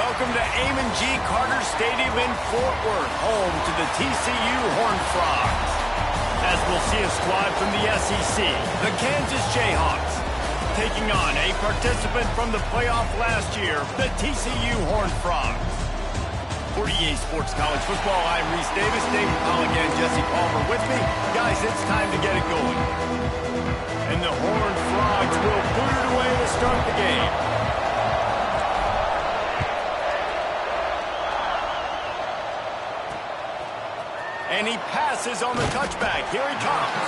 Welcome to Amon G. Carter Stadium in Fort Worth, home to the TCU Horned Frogs. As we'll see a squad from the SEC, the Kansas Jayhawks, taking on a participant from the playoff last year, the TCU Horned Frogs. For EA Sports College Football, I'm Reese Davis, David Colligan, Jesse Palmer with me. Guys, it's time to get it going. And the Horned Frogs will put it away to start the game. And he passes on the touchback. Here he comes.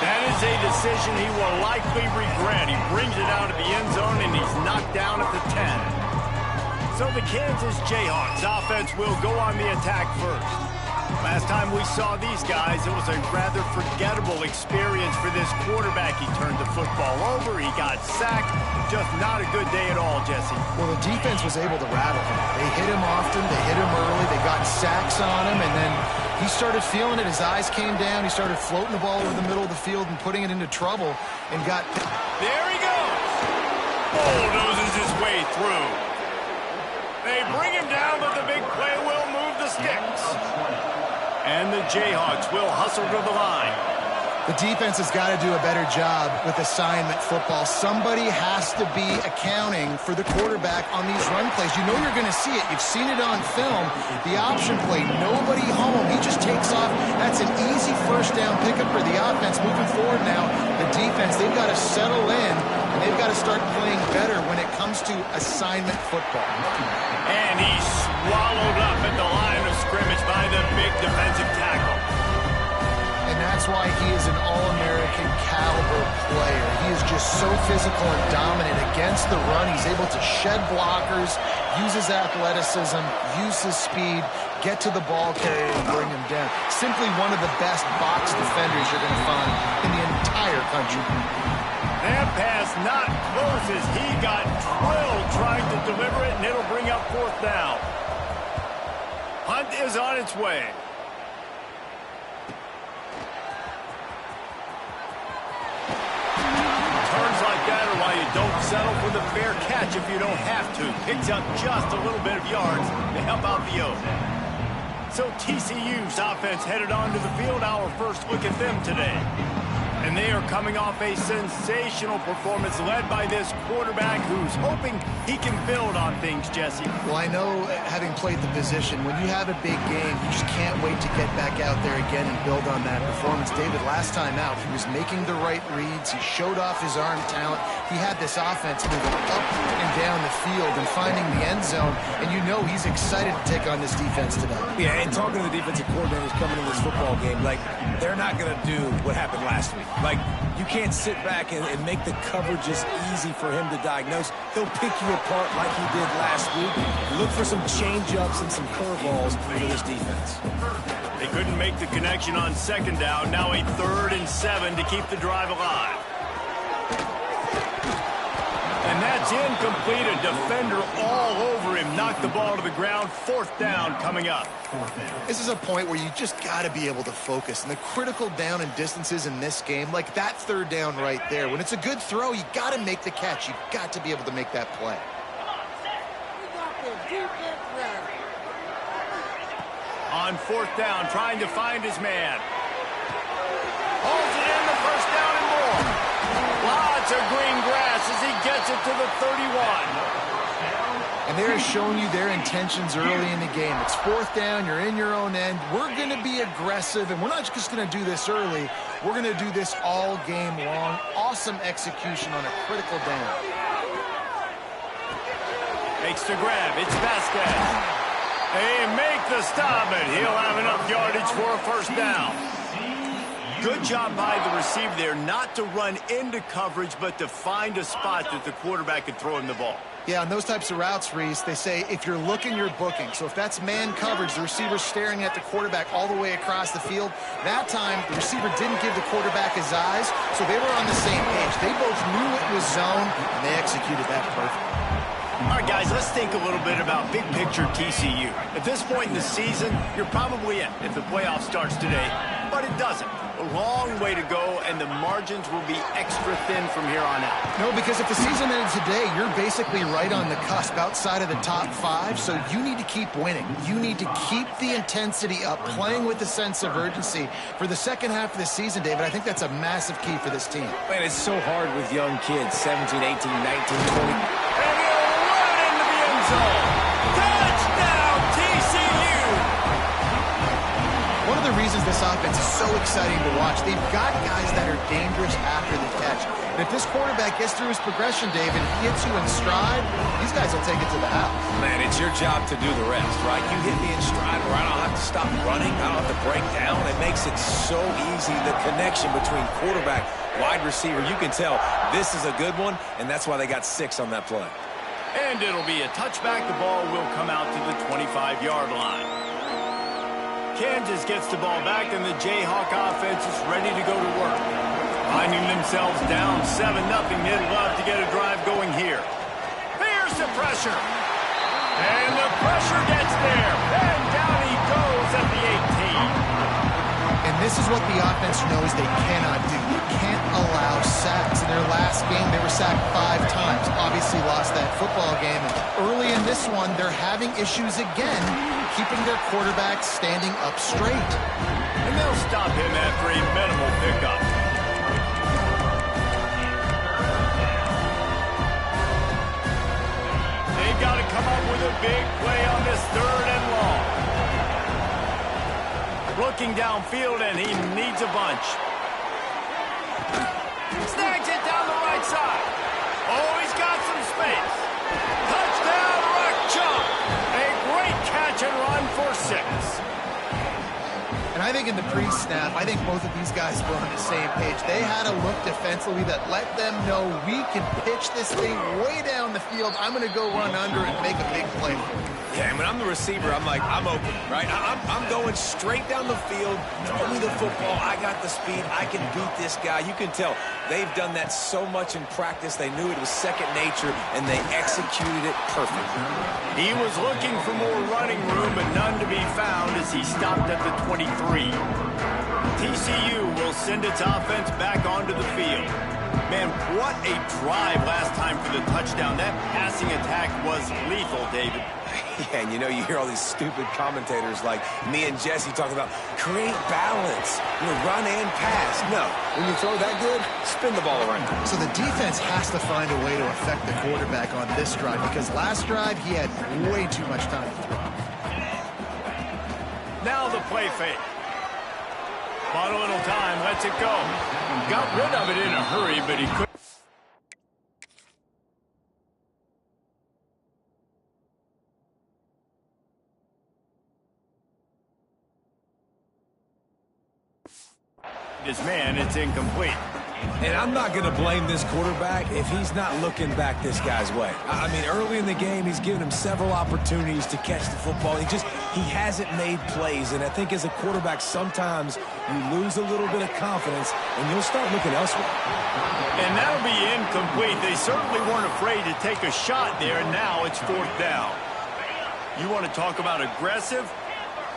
That is a decision he will likely regret. He brings it out of the end zone, and he's knocked down at the 10. So the Kansas Jayhawks offense will go on the attack first. Last time we saw these guys, it was a rather forgettable experience for this quarterback. He turned the football over. He got sacked. Just not a good day at all, Jesse. Well, the defense was able to rattle him. They hit him often. They hit him early. They got sacks on him, and then he started feeling it. His eyes came down. He started floating the ball over the middle of the field and putting it into trouble and got... There he goes. Bulldozes his way through. They bring him down, but the big play will move the sticks. And the Jayhawks will hustle to the line. The defense has got to do a better job with assignment football. Somebody has to be accounting for the quarterback on these run plays. You know you're going to see it. You've seen it on film. The option play, nobody home. He just takes off. That's an easy first down pickup for the offense. Moving forward now, the defense, they've got to settle in, and they've got to start playing better when it comes to assignment football. And he's swallowed up at the line of scrimmage by the big defensive tackle. And that's why he is an All-American caliber player. He is just so physical and dominant against the run. He's able to shed blockers, use his athleticism, use his speed, get to the ball carrier and bring him down. Simply one of the best box defenders you're going to find in the entire country. That pass not close as he got drilled trying to deliver it, and it'll bring up fourth down. Hunt is on its way. Turns like that are why you don't settle for the fair catch if you don't have to. Picks up just a little bit of yards to help out the O. So TCU's offense headed onto the field. Our first look at them today. And they are coming off a sensational performance led by this quarterback who's hoping he can build on things, Jesse. Well, I know, having played the position, when you have a big game, you just can't wait to get back out there again and build on that performance. David, last time out, he was making the right reads. He showed off his arm talent. He had this offense moving up and down the field and finding the end zone. And you know he's excited to take on this defense today. Yeah, and talking to the defensive coordinators coming in this football game, like, they're not going to do what happened last week. Like, you can't sit back and make the coverages easy for him to diagnose. He'll pick you apart like he did last week. Look for some change-ups and some curveballs for this defense. They couldn't make the connection on second down. Now a 3rd and 7 to keep the drive alive. And that's incomplete. A defender all over him. Knocked the ball to the ground. 4th down coming up. This is a point where you just got to be able to focus. And the critical down and distances in this game, like that 3rd down right there, when it's a good throw, you got to make the catch. You got to be able to make that play. On 4th down, trying to find his man. Holds it in, the first down and more. Lots of green grass as he gets it to the 31. And they're showing you their intentions early in the game. It's 4th down, you're in your own end. We're going to be aggressive, and we're not just going to do this early. We're going to do this all game long. Awesome execution on a critical down. Makes the grab. It's Vasquez. They make the stop, and he'll have enough yardage for a first down. Good job by the receiver there not to run into coverage, but to find a spot that the quarterback could throw him the ball. Yeah, on those types of routes, Reese, they say if you're looking, you're booking. So if that's man coverage, the receiver's staring at the quarterback all the way across the field. That time, the receiver didn't give the quarterback his eyes, so they were on the same page. They both knew it was zone, and they executed that perfectly. All right, guys, let's think a little bit about big picture TCU. At this point in the season, you're probably in if the playoff starts today. but it doesn't. A long way to go, and the margins will be extra thin from here on out. No, because if the season ended today, you're basically right on the cusp outside of the top 5, so you need to keep winning. You need to keep the intensity up, playing with a sense of urgency. For the second half of the season, David, I think that's a massive key for this team. Man, it's so hard with young kids, 17, 18, 19, 20. And he'll run into the end zone. Touchdown, TCU! One of the reasons this offense is so exciting to watch, they've got guys that are dangerous after the catch. And if this quarterback gets through his progression, David, hits you in stride, these guys will take it to the house. Man, it's your job to do the rest, right? You hit me in stride where I don't have to stop running. I don't have to break down. It makes it so easy, the connection between quarterback, wide receiver. You can tell this is a good one, and that's why they got 6 on that play. And it'll be a touchback. The ball will come out to the 25-yard line. Kansas gets the ball back, and the Jayhawk offense is ready to go to work. Finding themselves down 7-0, they'd love to get a drive going here. Here's the pressure. And the pressure gets there. And down he goes at the 18. And this is what the offense knows they cannot do. They can't allow sacks. In their last game, they were sacked 5 times. Obviously lost that football game. And early in this one, they're having issues again, keeping their quarterback standing up straight. And they'll stop him after a minimal pickup. They've got to come up with a big play on this 3rd and long. Looking downfield, and he needs a bunch. Snags it down the right side. Oh, he's got some space. Touchdown, Ruck Chop. A great catch and run for 6. And I think in the pre-snap, I think both of these guys were on the same page. They had a look defensively that let them know we can pitch this thing way down the field. I'm going to go run under and make a big play. Yeah, and when I'm the receiver, I'm like, I'm open, right? I'm going straight down the field. Throw me the football. I got the speed. I can beat this guy. You can tell they've done that so much in practice. They knew it was second nature, and they executed it perfectly. He was looking for more running room, but none to be found as he stopped at the 23. TCU will send its offense back onto the field. Man, what a drive last time for the touchdown. That passing attack was lethal, David. Yeah, and you know, you hear all these stupid commentators like me and Jesse talking about create balance, run and pass. No, when you throw that good, spin the ball around. So the defense has to find a way to affect the quarterback on this drive, because last drive he had way too much time to throw. Now the play fake. Bought a little time, lets it go. Got rid of it in a hurry, but he couldn't. This man, it's incomplete. And I'm not going to blame this quarterback if he's not looking back this guy's way. I mean, early in the game, he's given him several opportunities to catch the football. He hasn't made plays. And I think as a quarterback, sometimes you lose a little bit of confidence and you'll start looking elsewhere. And that'll be incomplete. They certainly weren't afraid to take a shot there, and now it's 4th down. You want to talk about aggressive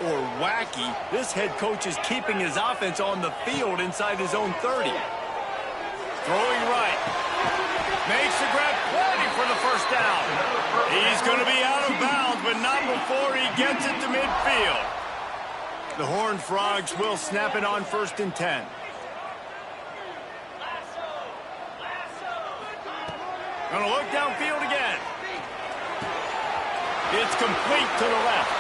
or wacky? This head coach is keeping his offense on the field inside his own 30. Throwing right. Makes the grab, plenty for the 1st down. He's going to be out of bounds, but not before he gets it to midfield. The Horned Frogs will snap it on 1st and 10. Going to look downfield again. It's complete to the left.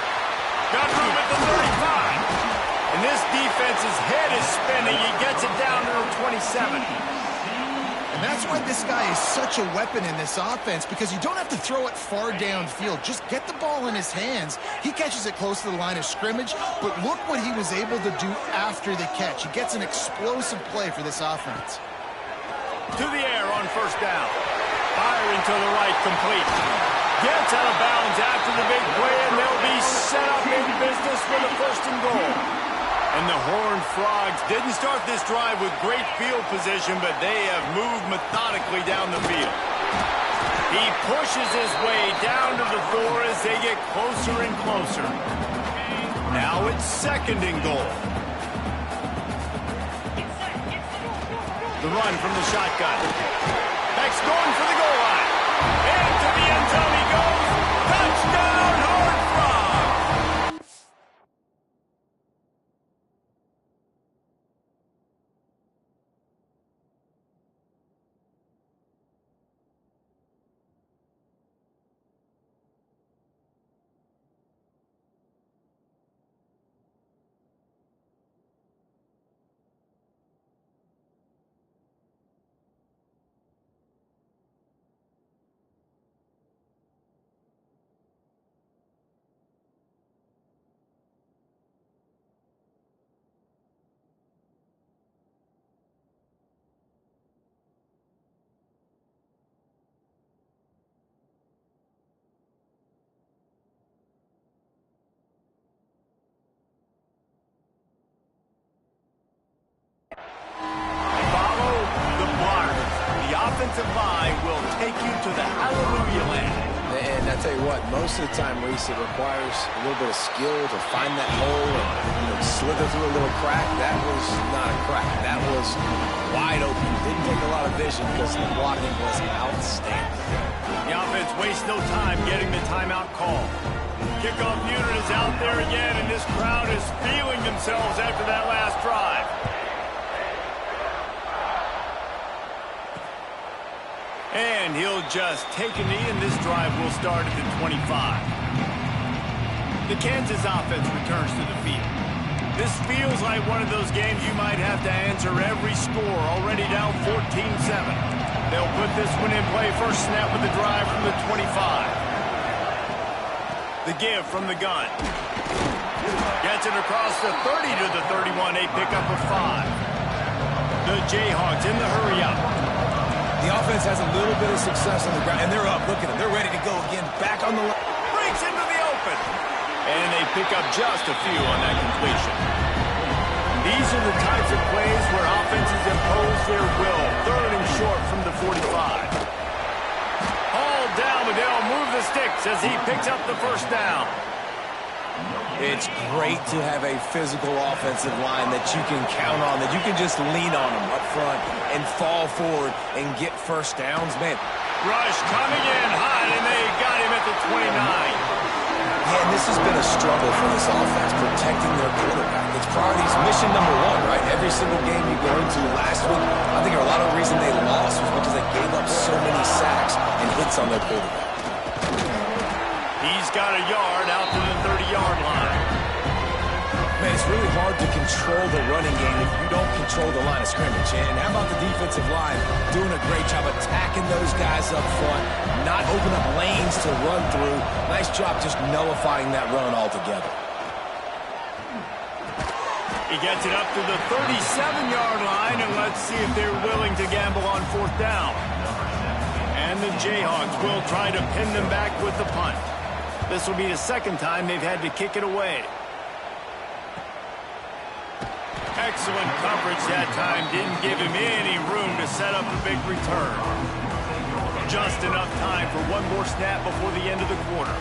Got room at the 35. And this defense's head is spinning. He gets it down to the 27. And that's why this guy is such a weapon in this offense, because you don't have to throw it far downfield. Just get the ball in his hands. He catches it close to the line of scrimmage, but look what he was able to do after the catch. He gets an explosive play for this offense. To the air on 1st down. Firing to the right, complete. Gets out of bounds after the big play, and they'll be set up in business for the 1st and goal. And the Horned Frogs didn't start this drive with great field position, but they have moved methodically down the field. He pushes his way down to the 4 as they get closer and closer. Now it's 2nd and goal. The run from the shotgun. Beck's going for the goal line. Into the end zone he goes. Touchdown, Horned Frogs! Offensive line will take you to the hallelujah land. And I tell you what, most of the time, Reese, it requires a little bit of skill to find that hole and slither through a little crack. That was not a crack. That was wide open. Didn't take a lot of vision because the blocking was outstanding. The offense wastes no time getting the timeout call. Kickoff unit is out there again, and this crowd is feeling themselves after that last drive. And he'll just take a knee, and this drive will start at the 25. The Kansas offense returns to the field. This feels like one of those games you might have to answer every score, already down 14-7. They'll put this one in play. First snap with the drive from the 25. The give from the gun. Gets it across the 30 to the 31, a pickup of 5. The Jayhawks in the hurry-up. The offense has a little bit of success on the ground, and they're up. Look at them. They're ready to go again. Back on the line. Breaks into the open. And they pick up just a few on that completion. These are the types of plays where offenses impose their will. Third and short from the 45. Hauled down, but they'll move the sticks as he picks up the first down. It's great to have a physical offensive line that you can count on, that you can just lean on them up front and fall forward and get first downs. Man, Rush coming in hot, and they got him at the 29. Man, this has been a struggle for this offense, protecting their quarterback. It's priorities, mission number one, right? Every single game you go into last week, I think a lot of the reason they lost was because they gave up so many sacks and hits on their quarterback. He's got a yard out to the 30-yard line. Man, it's really hard to control the running game if you don't control the line of scrimmage. And how about the defensive line doing a great job attacking those guys up front, not open up lanes to run through. Nice job just nullifying that run altogether. He gets it up to the 37-yard line, and let's see if they're willing to gamble on fourth down. And the Jayhawks will try to pin them back with the punt. This will be the second time they've had to kick it away. Excellent coverage that time. Didn't give him any room to set up a big return. Just enough time for one more snap before the end of the quarter.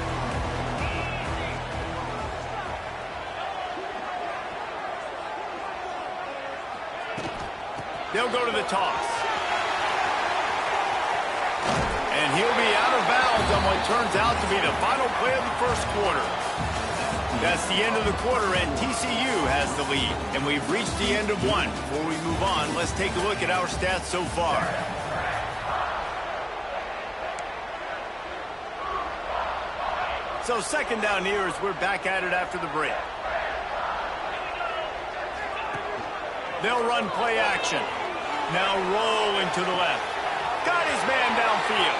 They'll go to the toss. And he'll be out of bounds on what turns out to be the final play of the first quarter. That's the end of the quarter, and TCU has the lead. And we've reached the end of one. Before we move on, let's take a look at our stats so far. So second down here as we're back at it after the break. They'll run play action. Now rolling to the left. Got his man downfield.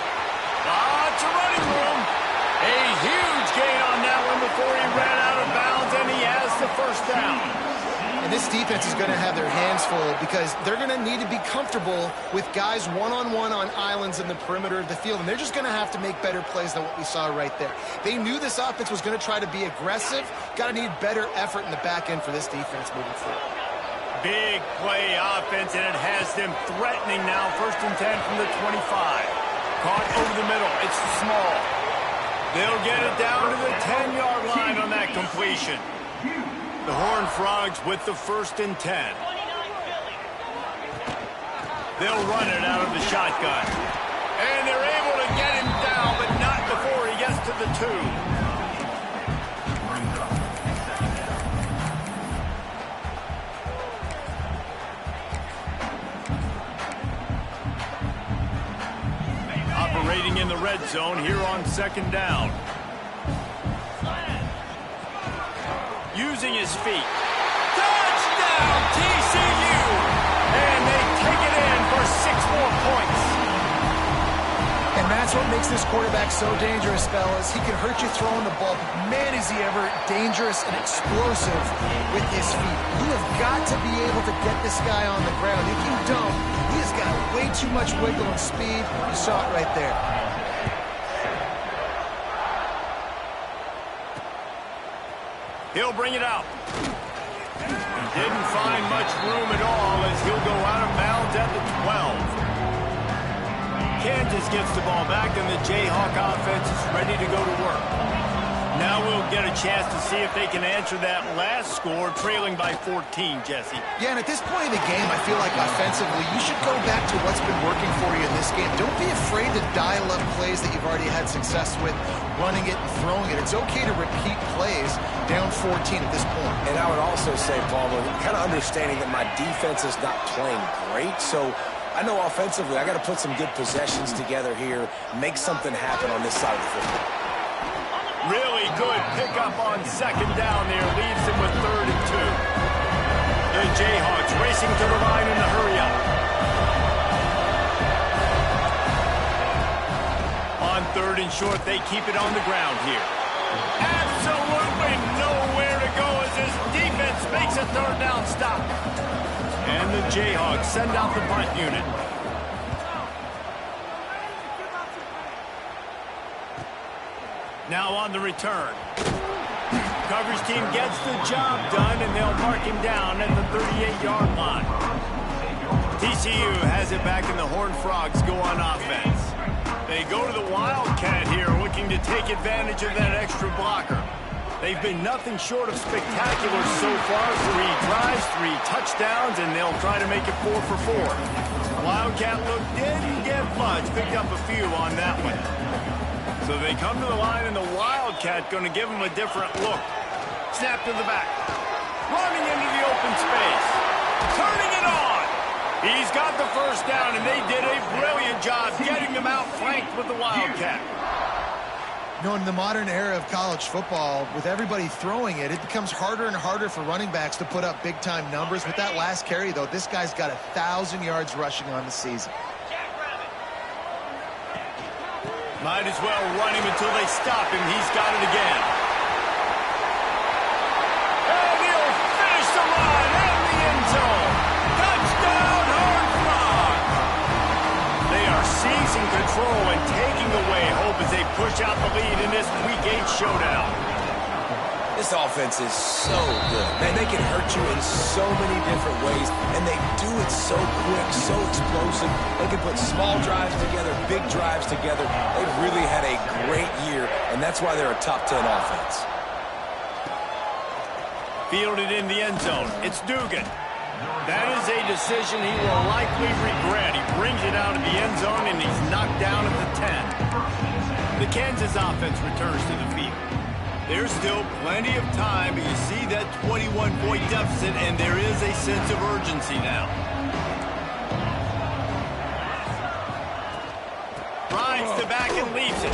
Lots of running room. A huge gain on that one before he ran out of bounds, and he has the first down. And this defense is going to have their hands full because they're going to need to be comfortable with guys one-on-one on islands in the perimeter of the field, and they're just going to have to make better plays than what we saw right there. They knew this offense was going to try to be aggressive. Got to need better effort in the back end for this defense moving forward. Big play offense, and it has them threatening now. First and 10 from the 25. Caught over the middle. It's small. They'll get it down to the 10-yard line on that completion. The Horned Frogs with the first and 10. They'll run it out of the shotgun. And they're able to get him down, but not before he gets to the 2. Operating in the red zone here on 2nd down. Using his feet. Touchdown, TCU! And they take it in for 6 more points. And that's what makes this quarterback so dangerous, fellas. He can hurt you throwing the ball, but man, is he ever dangerous and explosive with his feet. You have got to be able to get this guy on the ground. If you don't, he has got way too much wiggle and speed. You saw it right there. He'll bring it out. He didn't find much room at all as he'll go out of bounds at the 12. Kansas gets the ball back, and the Jayhawk offense is ready to go to work. Now we'll get a chance to see if they can answer that last score, trailing by 14, Jesse. Yeah, and at this point in the game, I feel like offensively, you should go back to what's been working for you in this game. Don't be afraid to dial up plays that you've already had success with, running it and throwing it. It's okay to repeat plays down 14 at this point. And I would also say, Palmer, kind of understanding that my defense is not playing great, so I know offensively I got to put some good possessions together here, make something happen on this side of the football. Really good pickup on 2nd down there, leaves him with 3rd and 2. The Jayhawks racing to the line in the hurry-up. On 3rd and short, they keep it on the ground here. Absolutely nowhere to go as his defense makes a 3rd down stop. And the Jayhawks send out the punt unit. Now on the return. Coverage team gets the job done, and they'll mark him down at the 38-yard line. TCU has it back, and the Horned Frogs go on offense. They go to the Wildcat here, looking to take advantage of that extra blocker. They've been nothing short of spectacular so far. 3 drives, 3 touchdowns, and they'll try to make it 4 for 4. Wildcat look didn't get much, picked up a few on that one. So they come to the line, and the Wildcat going to give them a different look. Snap to the back. Running into the open space. Turning it on. He's got the 1st down, and they did a brilliant job getting them outflanked with the Wildcat. You know, in the modern era of college football, with everybody throwing it, it becomes harder and harder for running backs to put up big-time numbers. With that last carry, though, this guy's got 1,000 yards rushing on the season. Might as well run him until they stop him. He's got it again. And he'll finish the line in the end zone. Touchdown, Horned Frogs! They are seizing control and taking away hope as they push out the lead in this Week 8 showdown. This offense is so good. Man, they can hurt you in so many different ways, and they do it so quick, so explosive. They can put small drives together, big drives together. They've really had a great year, and that's why they're a top 10 offense. Fielded in the end zone. It's Dugan. That is a decision he will likely regret. He brings it out of the end zone, and he's knocked down at the 10. The Kansas offense returns to the field. There's still plenty of time, but you see that 21-point deficit, and there is a sense of urgency now. Rides the back and leaves it.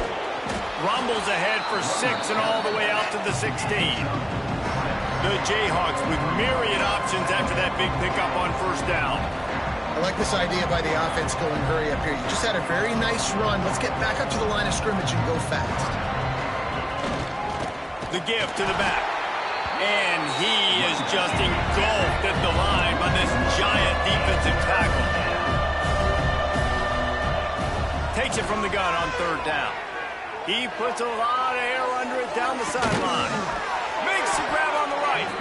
Rumbles ahead for 6 and all the way out to the 16. The Jayhawks with myriad options after that big pickup on 1st down. I like this idea by the offense going hurry up here. You just had a very nice run. Let's get back up to the line of scrimmage and go fast. The give to the back. And he is just engulfed at the line by this giant defensive tackle. Takes it from the gun on 3rd down. He puts a lot of air under it down the sideline. Makes the grab on the right.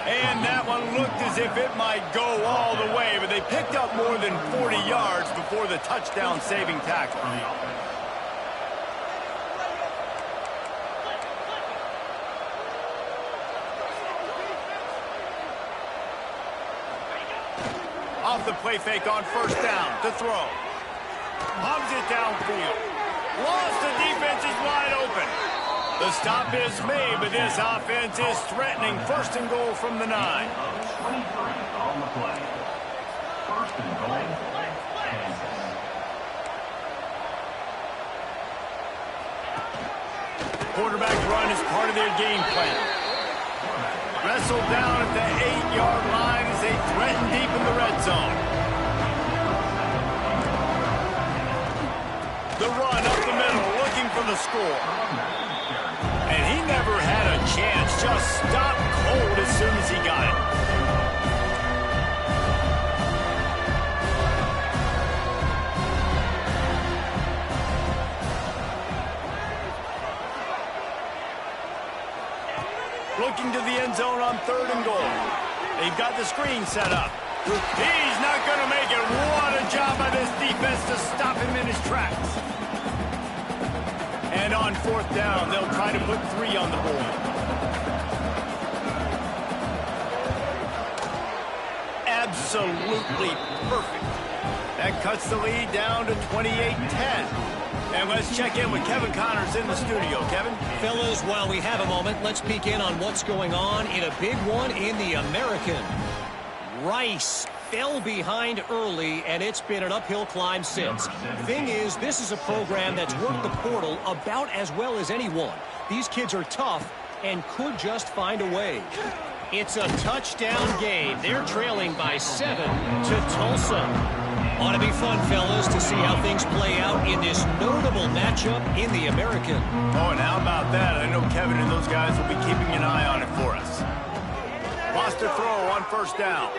And that one looked as if it might go all the way, but they picked up more than 40 yards before the touchdown-saving tackle. off the play fake on first down to throw. Pumps it downfield. Lost, the defense is wide open. The stop is made, but this offense is threatening. First and goal from the 9. On the play. First and goal, Kansas. Quarterback run is part of their game plan. Wrestled down at the 8-yard line as they threaten deep in the red zone. The run up the middle, looking for the score. And he never had a chance, just stopped cold as soon as he got it. Looking to the end zone on 3rd and goal. They've got the screen set up. He's not going to make it. What a job by this defense to stop him in his tracks. And on 4th down, they'll try to put 3 on the board. Absolutely perfect. That cuts the lead down to 28-10. And let's check in with Kevin Connors in the studio. Kevin? Fellas, while we have a moment, let's peek in on what's going on in a big one in the American. Rice fell behind early, and it's been an uphill climb since. Thing is, this is a program that's worked the portal about as well as anyone. These kids are tough and could just find a way. It's a touchdown game. They're trailing by 7 to Tulsa. Ought to be fun, fellas, to see how things play out in this notable matchup in the American. Oh, and how about that? I know Kevin and those guys will be keeping an eye on it for us. Lost a throw on 1st down.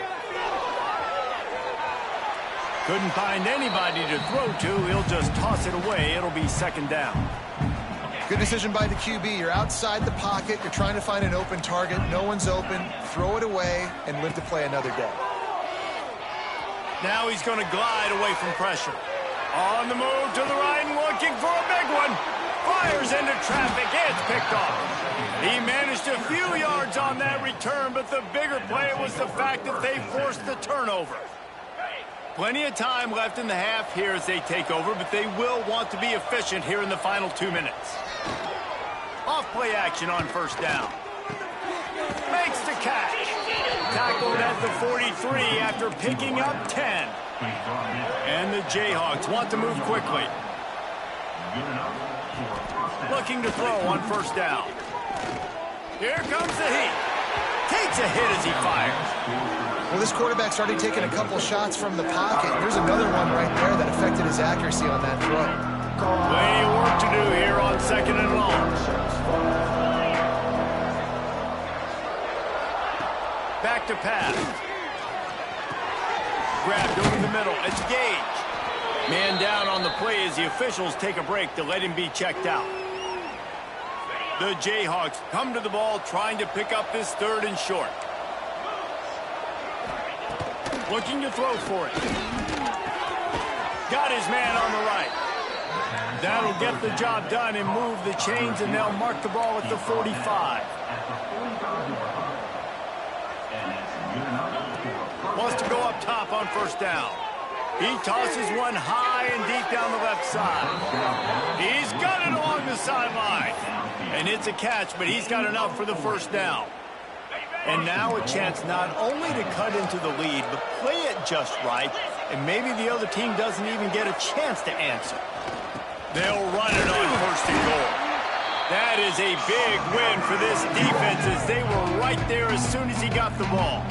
Couldn't find anybody to throw to. He'll just toss it away. It'll be 2nd down. Good decision by the QB. You're outside the pocket. You're trying to find an open target. No one's open. Throw it away and live to play another day. Now he's going to glide away from pressure. On the move to the right and looking for a big one. Fires into traffic. It's picked off. He managed a few yards on that return, but the bigger play was the fact that they forced the turnover. Plenty of time left in the half here as they take over, but they will want to be efficient here in the final 2 minutes. Off play action on 1st down. Makes the catch. Tackled at the 43 after picking up 10. And the Jayhawks want to move quickly. Looking to throw on 1st down. Here comes the heat. Takes a hit as he fires. Well, this quarterback's already taken a couple shots from the pocket. There's another one right there that affected his accuracy on that throw. Plenty of work to do here on 2nd and long. Back to pass. Grabbed over the middle. It's Gage. Man down on the play as the officials take a break to let him be checked out. The Jayhawks come to the ball trying to pick up this 3rd and short. Looking to throw for it. Got his man on the right. That'll get the job done and move the chains, and they'll mark the ball at the 45. Wants to go up top on 1st down. He tosses one high and deep down the left side. He's got it along the sideline. And it's a catch, but he's got enough for the 1st down. And now a chance not only to cut into the lead, but play it just right, and maybe the other team doesn't even get a chance to answer. They'll run it on 1st and goal. That is a big win for this defense as they were right there as soon as he got the ball.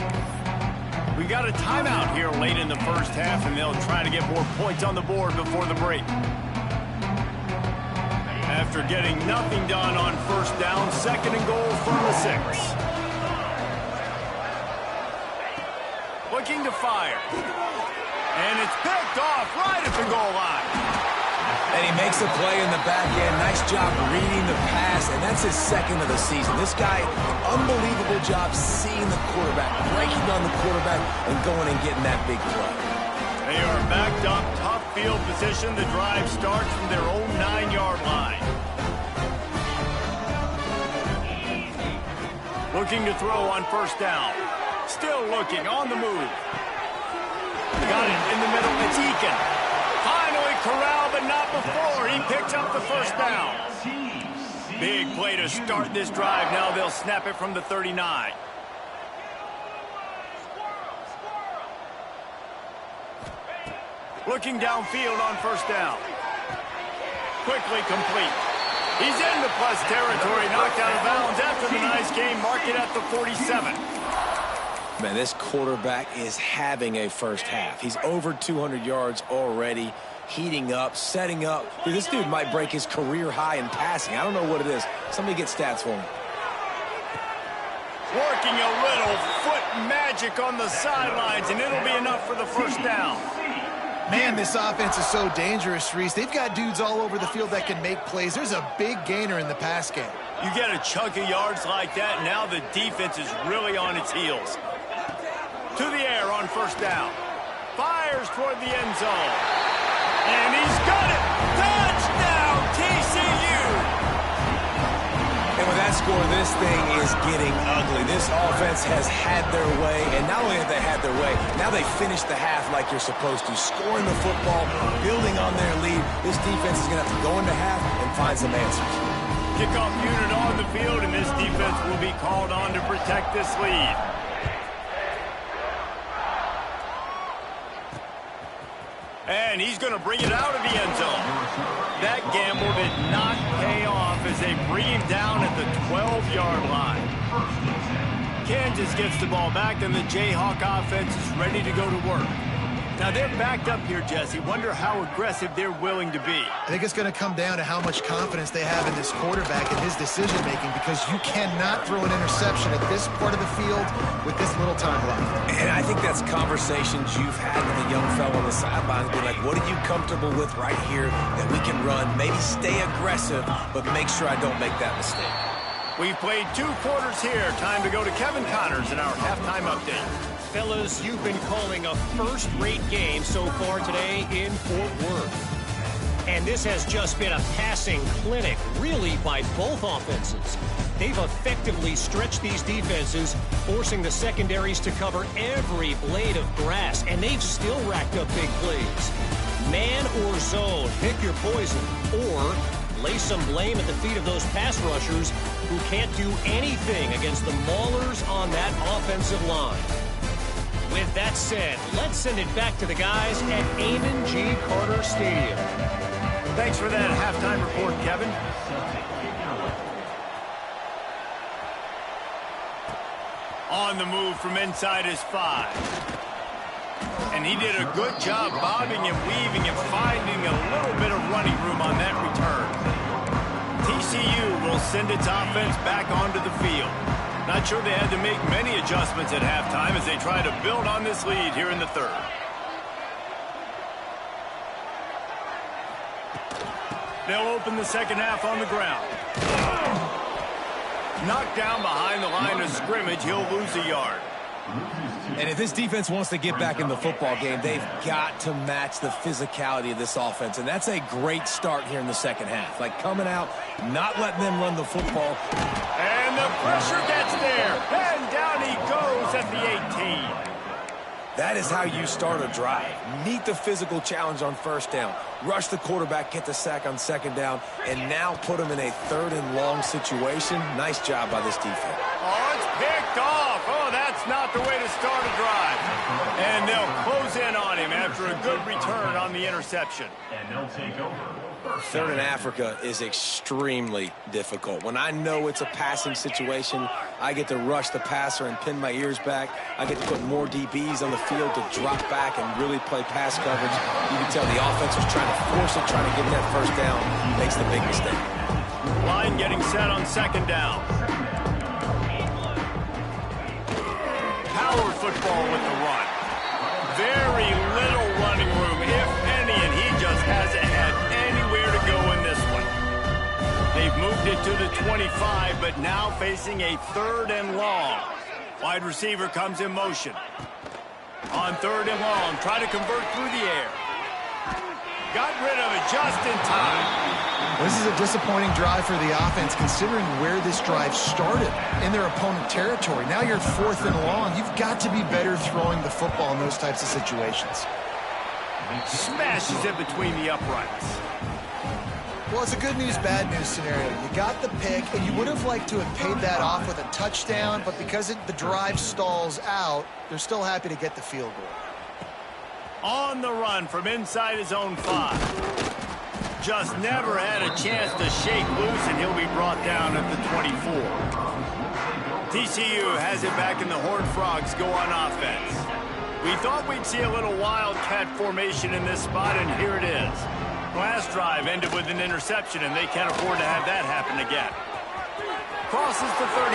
We got a timeout here late in the 1st half, and they'll try to get more points on the board before the break. After getting nothing done on 1st down, 2nd and goal from the 6. Looking to fire. And it's picked off right at the goal line. And he makes a play in the back end. Nice job reading the pass, and that's his 2nd of the season. This guy, unbelievable job seeing the quarterback, breaking on the quarterback, and going and getting that big play. They are backed up, tough field position. The drive starts from their own 9-yard line. Looking to throw on 1st down. Still looking on the move. Got it in the middle. It's Eakin. Finally corralled, but not before. He picks up the first down. Big play to start this drive. Now they'll snap it from the 39. Looking downfield on first down. Quickly complete. He's into plus territory, knocked out of bounds after the nice game. Mark it at the 47. Man, this quarterback is having a first half. He's over 200 yards already, heating up, setting up. Dude, this dude might break his career high in passing. I don't know what it is. Somebody get stats for him. Working a little foot magic on the sidelines, and it'll be enough for the first down. Man, this offense is so dangerous, Reese. They've got dudes all over the field that can make plays. There's a big gainer in the pass game. You get a chunk of yards like that, now the defense is really on its heels. To the air on first down. Fires toward the end zone. And he's got it! Touchdown, TCU! And with that score, this thing is getting ugly. This offense has had their way, and not only have they had their way, now they finished the half like you're supposed to, scoring the football, building on their lead. This defense is going to have to go into half and find some answers. Kickoff unit on the field, and this defense will be called on to protect this lead. And he's going to bring it out of the end zone. That gamble did not pay off as they bring him down at the 12-yard line. Kansas gets the ball back, and the Jayhawk offense is ready to go to work. Now, they're backed up here, Jesse. Wonder how aggressive they're willing to be. I think it's going to come down to how much confidence they have in this quarterback and his decision-making, because you cannot throw an interception at this part of the field with this little time left. And I think that's conversations you've had with a young fellow on the sidelines. Be like, what are you comfortable with right here that we can run? Maybe stay aggressive, but make sure I don't make that mistake. We've played 2 quarters here. Time to go to Kevin Connors in our halftime update. Fellas, you've been calling a first-rate game so far today in Fort Worth. And this has just been a passing clinic, really, by both offenses. They've effectively stretched these defenses, forcing the secondaries to cover every blade of grass, and they've still racked up big plays. Man or zone, pick your poison, or lay some blame at the feet of those pass rushers who can't do anything against the maulers on that offensive line. With that said, let's send it back to the guys at Amon G. Carter Stadium. Thanks for that halftime report, Kevin. On the move from inside his 5. And he did a good job bobbing and weaving and finding a little bit of running room on that return. TCU will send its offense back onto the field. Not sure they had to make many adjustments at halftime as they try to build on this lead here in the third. They'll open the second half on the ground. Knocked down behind the line of scrimmage, he'll lose a yard. And if this defense wants to get back in the football game, they've got to match the physicality of this offense. And that's a great start here in the second half. Like coming out, not letting them run the football. And the pressure gets there. And down he goes at the 18. That is how you start a drive. Meet the physical challenge on first down. Rush the quarterback, get the sack on second down, and now put him in a 3rd and long situation. Nice job by this defense. Oh, it's picked off. Oh, that's not the way to start a drive. And they'll close in on him after a good return on the interception. And they'll take over. 3rd and Africa is extremely difficult. When I know it's a passing situation, I get to rush the passer and pin my ears back. I get to put more DBs on the field to drop back and really play pass coverage. You can tell the offense was trying to force it, trying to get that first down. Makes the big mistake. Line getting set on second down. Power football with the run. Very little running room, if any, and he just hasn't had anywhere to go in this one. They've moved it to the 25, but now facing a 3rd and long. Wide receiver comes in motion. On 3rd and long, try to convert through the air. Got rid of it just in time. This is a disappointing drive for the offense, considering where this drive started, in their opponent territory. Now you're at 4th and long. You've got to be better throwing the football in those types of situations. Smashes it between the uprights. Well, it's a good news, bad news scenario. You got the pick, and you would have liked to have paid that off with a touchdown, but because the drive stalls out, they're still happy to get the field goal. On the run from inside his own 5. Just never had a chance to shake loose, and he'll be brought down at the 24. TCU has it back, and the Horned Frogs go on offense. We thought we'd see a little wildcat formation in this spot, and here it is. Last drive ended with an interception, and they can't afford to have that happen again. Crosses the 35.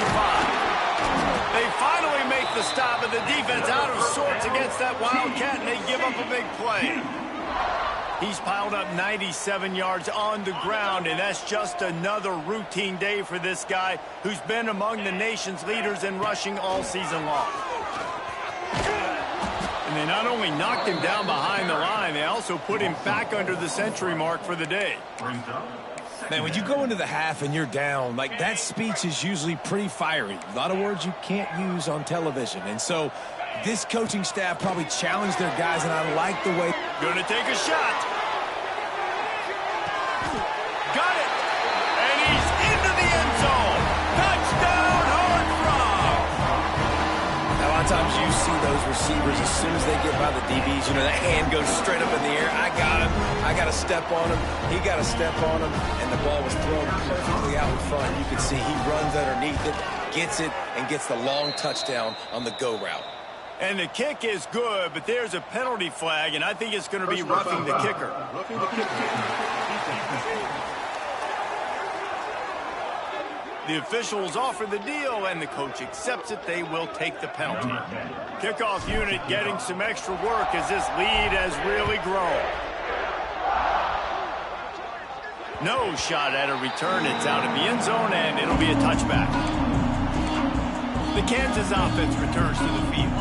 They finally make the stop, and the defense out of sorts against that wildcat, and they give up a big play. He's piled up 97 yards on the ground, and that's just another routine day for this guy who's been among the nation's leaders in rushing all season long. And they not only knocked him down behind the line, they also put him back under the century mark for the day. Man, when you go into the half and you're down, like, that speech is usually pretty fiery. A lot of words you can't use on television. And so this coaching staff probably challenged their guys, and I like the way. Gonna take a shot. Got it. And he's into the end zone. Touchdown, Horned Frogs. Now, a lot of times you see those receivers, as soon as they get by the DBs, you know, that hand goes straight up in the air. I got him. I got to step on him. He got to step on him. And the ball was thrown perfectly out in front. You can see he runs underneath it, gets it, and gets the long touchdown on the go route. And the kick is good, but there's a penalty flag, and I think it's going to be roughing the kicker. The officials offer the deal, and the coach accepts it. They will take the penalty. Kickoff unit getting some extra work as this lead has really grown. No shot at a return. It's out in the end zone, and it'll be a touchback. The Kansas offense returns to the field.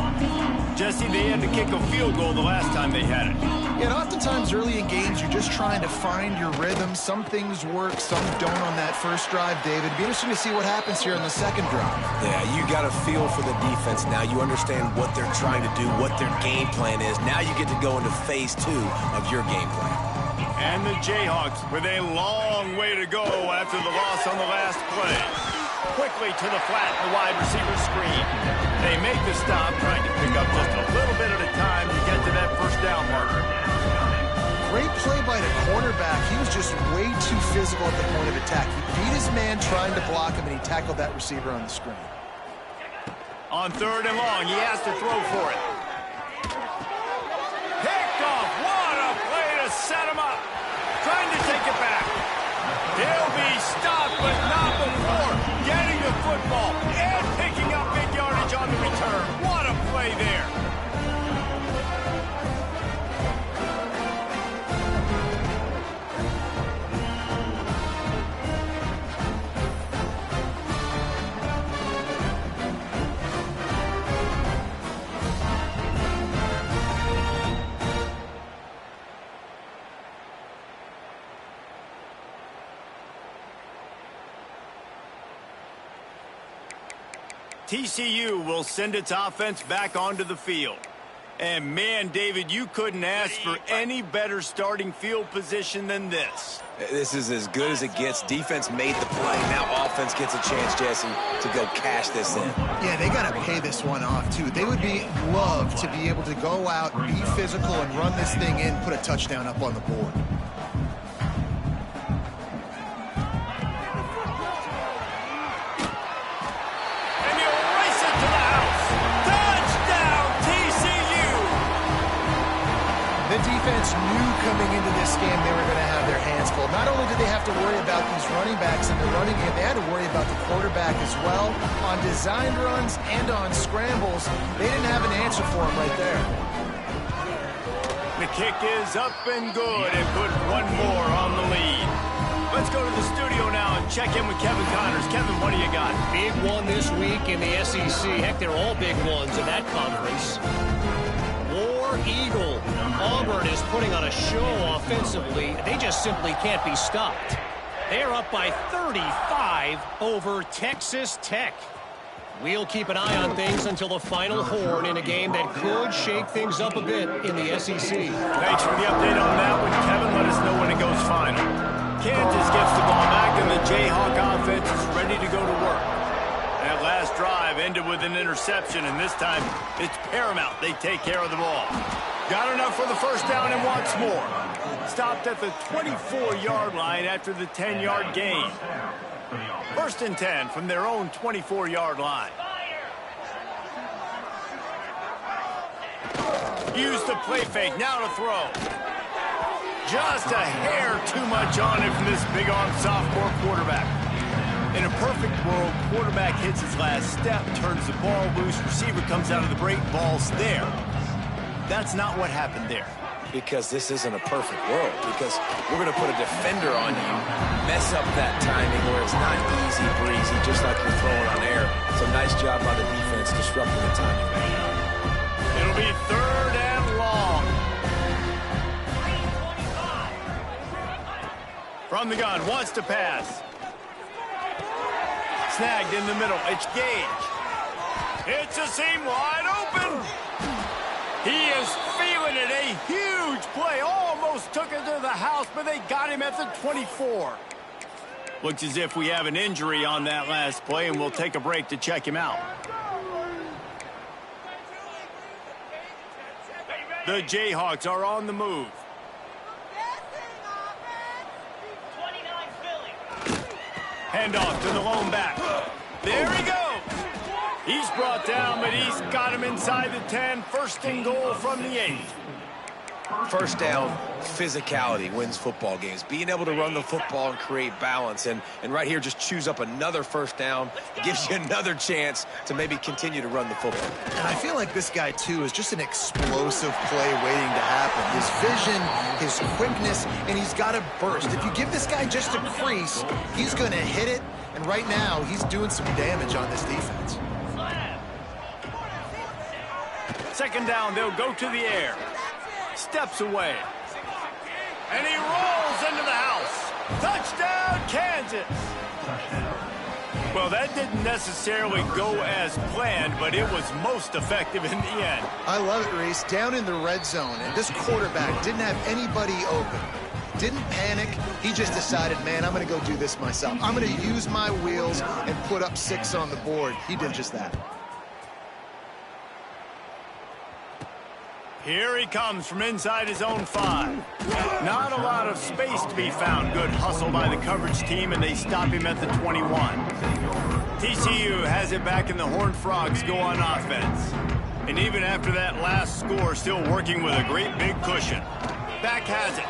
Jesse, they had to kick a field goal the last time they had it. Yeah, and oftentimes early in games, you're just trying to find your rhythm. Some things work, some don't on that first drive, David. It'd be interesting to see what happens here on the second drive. Yeah, you got a feel for the defense now. You understand what they're trying to do, what their game plan is. Now you get to go into phase 2 of your game plan. And the Jayhawks with a long way to go after the loss on the last play. Quickly to the flat, the wide receiver screen. They make the stop, trying to pick up just a little bit at a time to get to that first down marker. Great play by the cornerback. He was just way too physical at the point of attack. He beat his man trying to block him, and he tackled that receiver on the screen. On 3rd and long, he has to throw for it. Picked off. What a play to set him up. Trying to take it back. He'll be stopped, but not before getting the football and picking up big yardage on the return. What a play there. TCU will send its offense back onto the field. And, man, David, you couldn't ask for any better starting field position than this. This is as good as it gets. Defense made the play. Now offense gets a chance, Jesse, to go cash this in. Yeah, they got to pay this one off, too. They would love to be able to go out, be physical, and run this thing in, put a touchdown up on the board. The defense knew coming into this game they were going to have their hands full. Not only did they have to worry about these running backs in the running game, they had to worry about the quarterback as well. On designed runs and on scrambles, they didn't have an answer for him right there. The kick is up and good, and put one more on the lead. Let's go to the studio now and check in with Kevin Connors. Kevin, what do you got? Big one this week in the SEC. Heck, they're all big ones in that conference. War Eagle. Auburn is putting on a show offensively. They just simply can't be stopped. They're up by 35 over Texas Tech. We'll keep an eye on things until the final horn in a game that could shake things up a bit in the SEC. Thanks for the update on that one, Kevin. Let us know when it goes final. Kansas gets the ball back, and the Jayhawk offense is ready to go to work. That last drive ended with an interception, and this time it's paramount they take care of the ball. Got enough for the first down and wants more. Stopped at the 24-yard line after the 10-yard gain. First and 10 from their own 24-yard line. Use the play fake, now to throw. Just a hair too much on it from this big-armed sophomore quarterback. In a perfect world, quarterback hits his last step, turns the ball loose, receiver comes out of the break, ball's there. That's not what happened there. Because this isn't a perfect world. Because we're going to put a defender on you, mess up that timing where it's not easy breezy, just like you're throwing on air. It's a nice job by the defense disrupting the timing. It'll be third and long. From the gun, wants to pass. Snagged in the middle. It's Gage. It's a seam wide open. He is feeling it. A huge play. Almost took it to the house, but they got him at the 24. Looks as if we have an injury on that last play, and we'll take a break to check him out. The Jayhawks are on the move. Handoff to the lone back. There he goes. He's brought down, but he's got him inside the 10. First and goal from the 8. First down, physicality wins football games. Being able to run the football and create balance. And right here, just choose up another first down. Gives you another chance to maybe continue to run the football. And I feel like this guy, too, is just an explosive play waiting to happen. His vision, his quickness, and he's got a burst. If you give this guy just a crease, he's going to hit it. And right now, he's doing some damage on this defense. Second down, they'll go to the air. Steps away. And he rolls into the house. Touchdown, Kansas. Well, that didn't necessarily go as planned, but it was most effective in the end. I love it, Reese. Down in the red zone, and this quarterback didn't have anybody open. Didn't panic. He just decided, man, I'm going to go do this myself. I'm going to use my wheels and put up 6 on the board. He did just that. Here he comes from inside his own 5. Not a lot of space to be found. Good hustle by the coverage team, and they stop him at the 21. TCU has it back, and the Horned Frogs go on offense. And even after that last score, still working with a great big cushion. Back has it.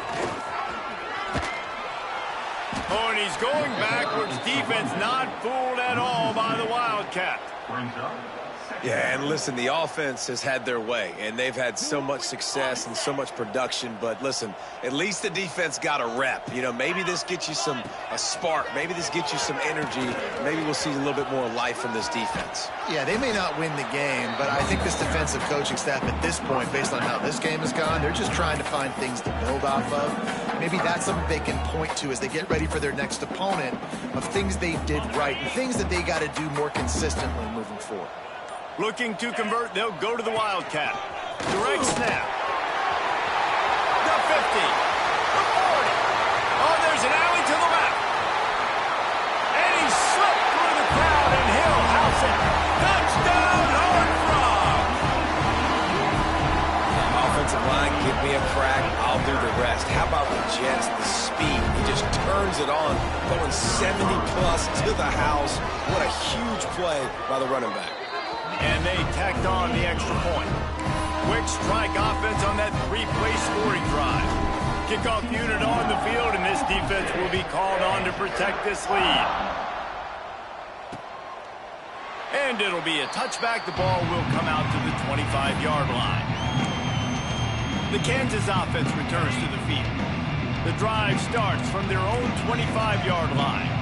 Oh, and he's going backwards. Defense not fooled at all by the Wildcat. Yeah, and listen, the offense has had their way, and they've had so much success and so much production. But listen, at least the defense got a rep. You know, maybe this gets you a spark. Maybe this gets you some energy. Maybe we'll see a little bit more life from this defense. Yeah, they may not win the game, but I think this defensive coaching staff at this point, based on how this game has gone, they're just trying to find things to build off of. Maybe that's something they can point to as they get ready for their next opponent of things they did right and things that they got to do more consistently moving forward. Looking to convert, they'll go to the Wildcat. Direct snap. The 50. The 40. Oh, there's an alley to the left. And he slipped through the crowd, and he'll house it. Touchdown, Horned Frogs. Offensive line, give me a crack. I'll do the rest. How about the Jets, the speed? He just turns it on, going 70-plus to the house. What a huge play by the running back. And they tacked on the extra point. Quick strike offense on that 3-play scoring drive. Kickoff unit on the field, and this defense will be called on to protect this lead. And it'll be a touchback. The ball will come out to the 25-yard line. The Kansas offense returns to the field. The drive starts from their own 25-yard line.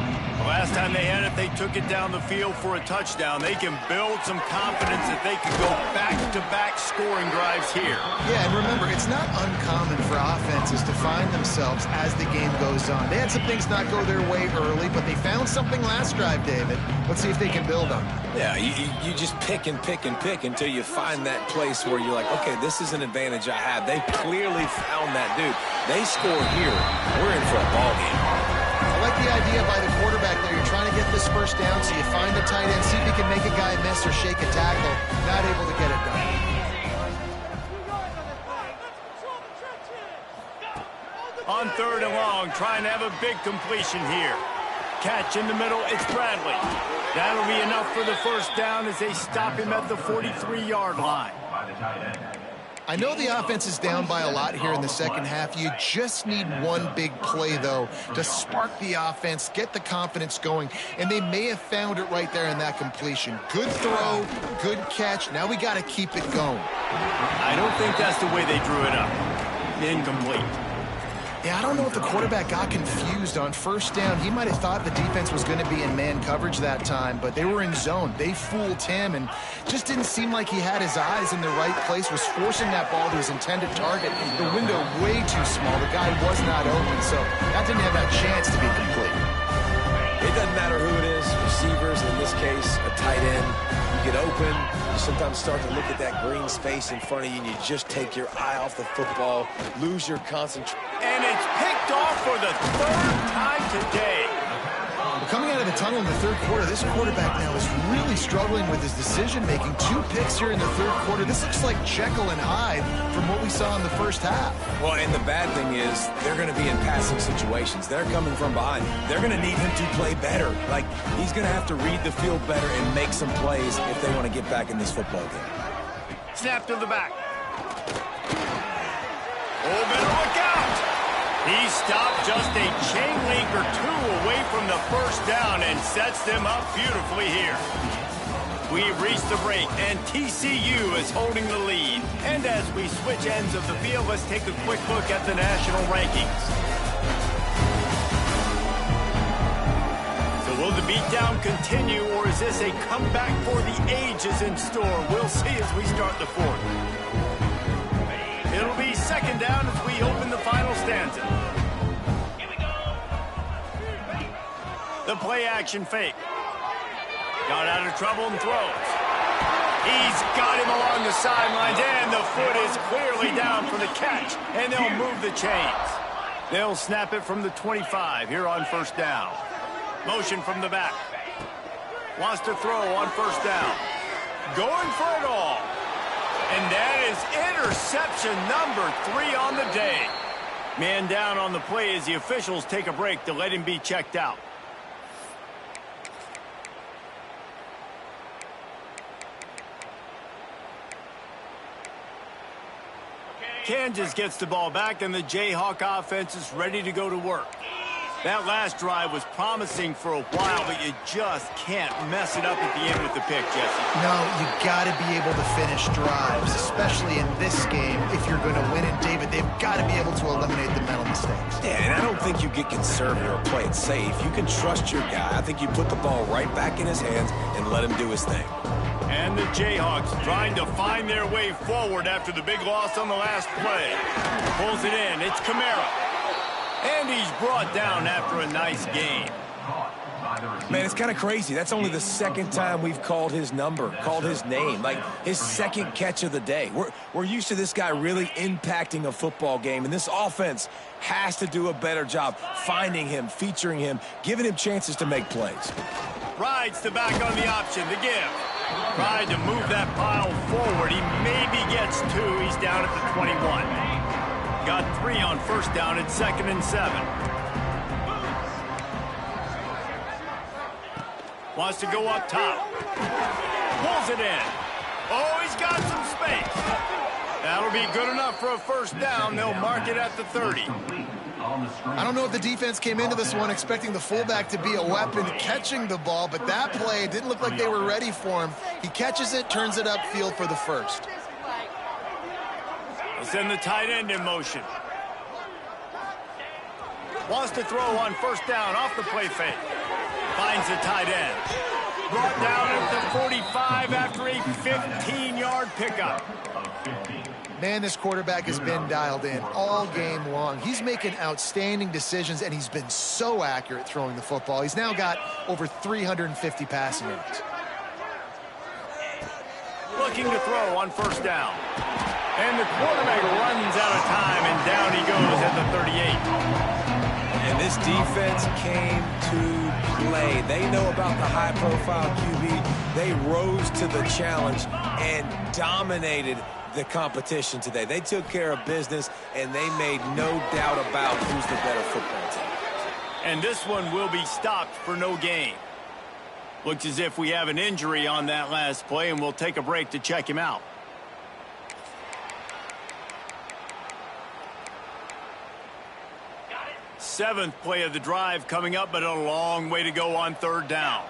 Last time they had it, they took it down the field for a touchdown. They can build some confidence that they can go back-to-back scoring drives here. Yeah, and remember, it's not uncommon for offenses to find themselves as the game goes on. They had some things not go their way early, but they found something last drive, David. Let's see if they can build on that. Yeah, you just pick and pick and pick until you find that place where you're like, okay, this is an advantage I have. They clearly found that dude. They score here. We're in for a ball game. I like the idea by the quarterback there. You're trying to get this first down, so you find the tight end, see if you can make a guy miss or shake a tackle. Not able to get it done. On 3rd and long, trying to have a big completion here. Catch in the middle, it's Bradley. That'll be enough for the first down as they stop him at the 43-yard line. I know the offense is down by a lot here in the second half. You just need one big play, though, to spark the offense, get the confidence going, and they may have found it right there in that completion. Good throw, good catch. Now we got to keep it going. I don't think that's the way they drew it up. Incomplete. Yeah, I don't know if the quarterback got confused on first down. He might have thought the defense was going to be in man coverage that time, but they were in zone. They fooled him and just didn't seem like he had his eyes in the right place, was forcing that ball to his intended target. The window way too small. The guy was not open, so that didn't have that chance to be complete. It doesn't matter who it is, receivers, in this case, a tight end. You get open, you sometimes start to look at that green space in front of you, and you just take your eye off the football, lose your concentration. And it's picked off for the 3rd time today. Coming out of the tunnel in the 3rd quarter, this quarterback now is really struggling with his decision-making. 2 picks here in the 3rd quarter. This looks like Jekyll and Hyde from what we saw in the first half. Well, and the bad thing is they're going to be in passing situations. They're coming from behind. They're going to need him to play better. Like, he's going to have to read the field better and make some plays if they want to get back in this football game. Snap to the back. Oh, better look out. He stopped just a chain link or 2 away from the first down and sets them up beautifully here. We've reached the break, and TCU is holding the lead. And as we switch ends of the field, let's take a quick look at the national rankings. So will the beatdown continue, or is this a comeback for the ages in store? We'll see as we start the 4th. It'll be 2nd down as we open the final stanza. The play action fake. Got out of trouble and throws. He's got him along the sidelines, and the foot is clearly down for the catch, and they'll move the chains. They'll snap it from the 25 here on 1st down. Motion from the back. Wants to throw on 1st down. Going for it all. And that is interception number 3 on the day. Man down on the play as the officials take a break to let him be checked out. Kansas gets the ball back, and the Jayhawk offense is ready to go to work. That last drive was promising for a while, but you just can't mess it up at the end with the pick, Jesse. No, you got to be able to finish drives, especially in this game. If you're going to win it, David, they've got to be able to eliminate the mental mistakes. Yeah, and I don't think you get conservative or play it safe. You can trust your guy. I think you put the ball right back in his hands and let him do his thing. And the Jayhawks trying to find their way forward after the big loss on the last play. Pulls it in. It's Kamara. And he's brought down after a nice game. Man, it's kind of crazy. That's only the 2nd time we've called his number, called his name, like his 2nd catch of the day. We're used to this guy really impacting a football game, and this offense has to do a better job finding him, featuring him, giving him chances to make plays. Rides the back on the option to give. Tried to move that pile forward. He maybe gets 2. He's down at the 21. Got 3 on 1st down at 2nd and 7. Wants to go up top. Pulls it in. Oh, he's got some space. That'll be good enough for a 1st down. They'll mark it at the 30. I don't know if the defense came into this one expecting the fullback to be a weapon catching the ball, but that play didn't look like they were ready for him. He catches it, turns it upfield for the 1st. They'll send the tight end in motion. Wants to throw on 1st down off the play fake. finds the tight end. Brought down at the 45 after a 15-yard pickup. Man, this quarterback has been dialed in all game long. He's making outstanding decisions, and he's been so accurate throwing the football. He's now got over 350 passing yards. Looking to throw on first down. And the quarterback runs out of time, and down he goes at the 38. And this defense came to play. They know about the high-profile QB. They rose to the challenge and dominated the competition today. They took care of business, and they made no doubt about who's the better football team. And this one will be stopped for no gain. Looks as if we have an injury on that last play, and we'll take a break to check him out. Seventh play of the drive coming up, but a long way to go on third down.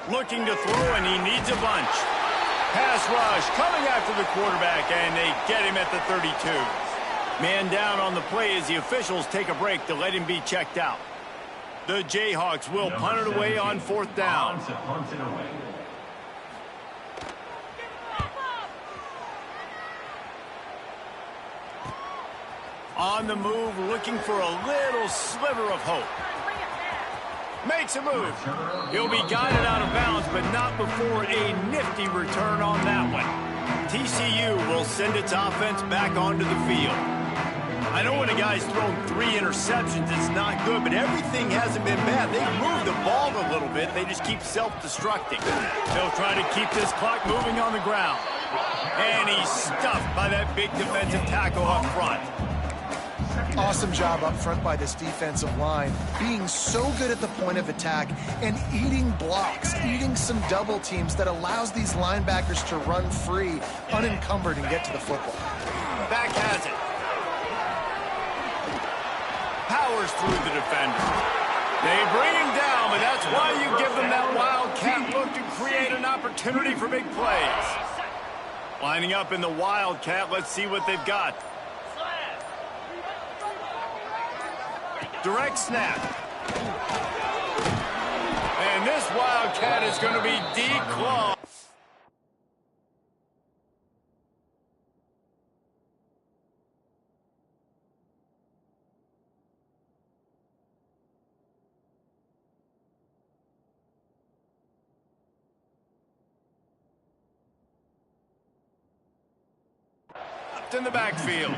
Looking to throw, and he needs a bunch. Pass rush coming after the quarterback, and they get him at the 32. Man down on the play as the officials take a break to let him be checked out. The Jayhawks will punt it away on fourth down. On the move, looking for a little sliver of hope. Makes a move. He'll be guided out of bounds, but not before a nifty return on that one. TCU will send its offense back onto the field. I know when a guy's thrown 3 interceptions, it's not good, but everything hasn't been bad. They've moved the ball a little bit. They just keep self-destructing. They'll try to keep this clock moving on the ground. And he's stuffed by that big defensive tackle up front. Awesome job up front by this defensive line, being so good at the point of attack and eating blocks, eating some double teams that allows these linebackers to run free, unencumbered, and get to the football. Back has it. Powers through the defender. They bring him down, but that's why you give them that wildcat look to create an opportunity for big plays. Lining up in the wildcat, let's see what they've got. Direct snap. And this wildcat is going to be declawed. In the backfield.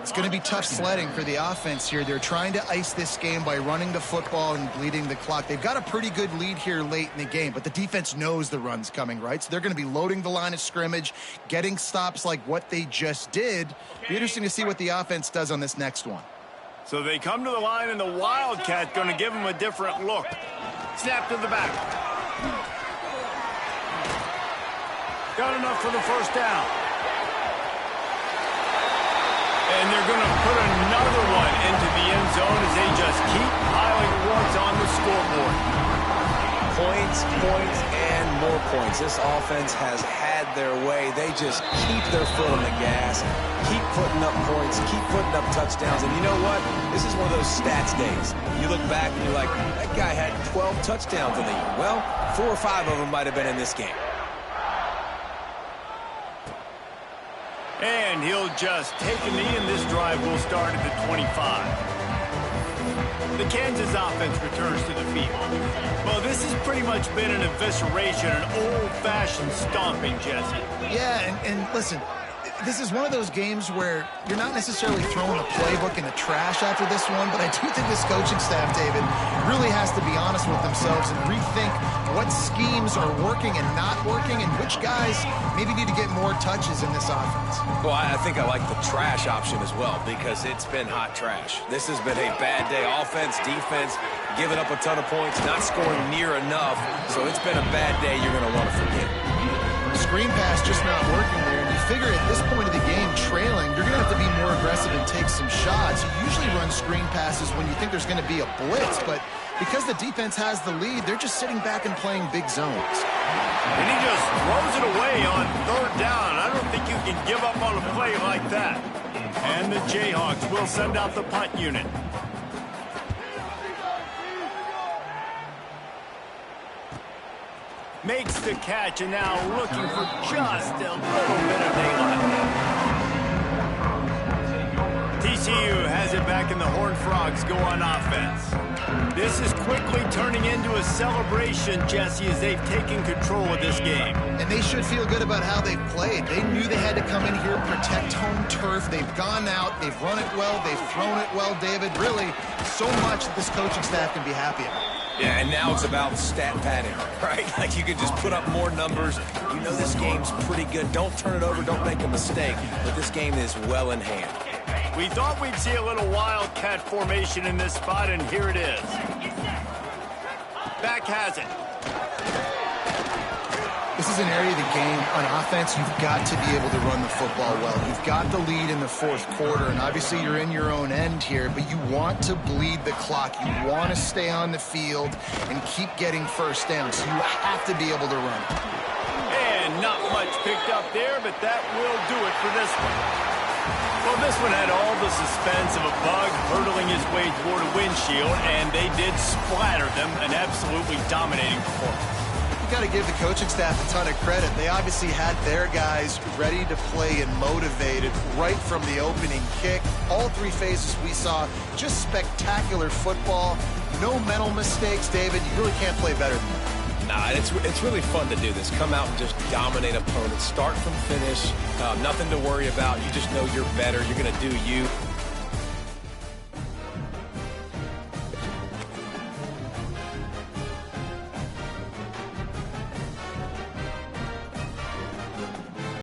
It's going to be tough sledding for the offense here. They're trying to ice this game by running the football and bleeding the clock. They've got a pretty good lead here late in the game, but the defense knows the run's coming, right? So they're going to be loading the line of scrimmage, getting stops like what they just did. Be interesting to see what the offense does on this next one. So they come to the line, and the wildcat going to give them a different look. Snap to the back. Got enough for the first down. And they're going to put another one into the end zone as they just keep piling points on the scoreboard. Points, points, and more points. This offense has had their way. They just keep their foot on the gas, keep putting up points, keep putting up touchdowns. And you know what? This is one of those stats days. You look back and you're like, that guy had 12 touchdowns in the year. Well, 4 or 5 of them might have been in this game. And he'll just take a knee, and this drive will start at the 25. The Kansas offense returns to the field. Well, this has pretty much been an evisceration, an old-fashioned stomping, Jesse. Yeah, and listen, this is one of those games where you're not necessarily throwing the playbook in the trash after this one, but I do think this coaching staff, David, really has to be honest with themselves and rethink what schemes are working and not working and which guys maybe need to get more touches in this offense. Well, I think I like the trash option as well because it's been hot trash. This has been a bad day. Offense, defense, giving up a ton of points, not scoring near enough. So it's been a bad day you're going to want to forget. Screen pass just not working there. And you figure at this point of the game, trailing, you're going to have to be more aggressive and take some shots. You usually run screen passes when you think there's going to be a blitz, but because the defense has the lead, they're just sitting back and playing big zones. And he just throws it away on third down. I don't think you can give up on a play like that. And the Jayhawks will send out the punt unit. Makes the catch, and now looking for just a little bit of daylight. TCU has it back, and the Horned Frogs go on offense. This is quickly turning into a celebration, Jesse, as they've taken control of this game. And they should feel good about how they've played. They knew they had to come in here, protect home turf. They've gone out, they've run it well, they've thrown it well, David. Really, so much that this coaching staff can be happy about. Yeah, and now it's about stat padding, right? Like you can just put up more numbers. You know this game's pretty good. Don't turn it over, don't make a mistake. But this game is well in hand. We thought we'd see a little wildcat formation in this spot, and here it is. Back has it. This is an area of the game on offense you've got to be able to run the football well. You've got the lead in the fourth quarter, and obviously you're in your own end here, but you want to bleed the clock. You want to stay on the field and keep getting first down, so you have to be able to run. And not much picked up there, but that will do it for this one. Well, this one had all the suspense of a bug hurtling his way toward a windshield, and they did splatter them, an absolutely dominating performance. You got to give the coaching staff a ton of credit. They obviously had their guys ready to play and motivated right from the opening kick. All three phases we saw, just spectacular football. No mental mistakes, David. You really can't play better than that. Nah, it's really fun to do this. Come out and just dominate opponents. Start from finish. Nothing to worry about. You just know you're better. You're going to do you.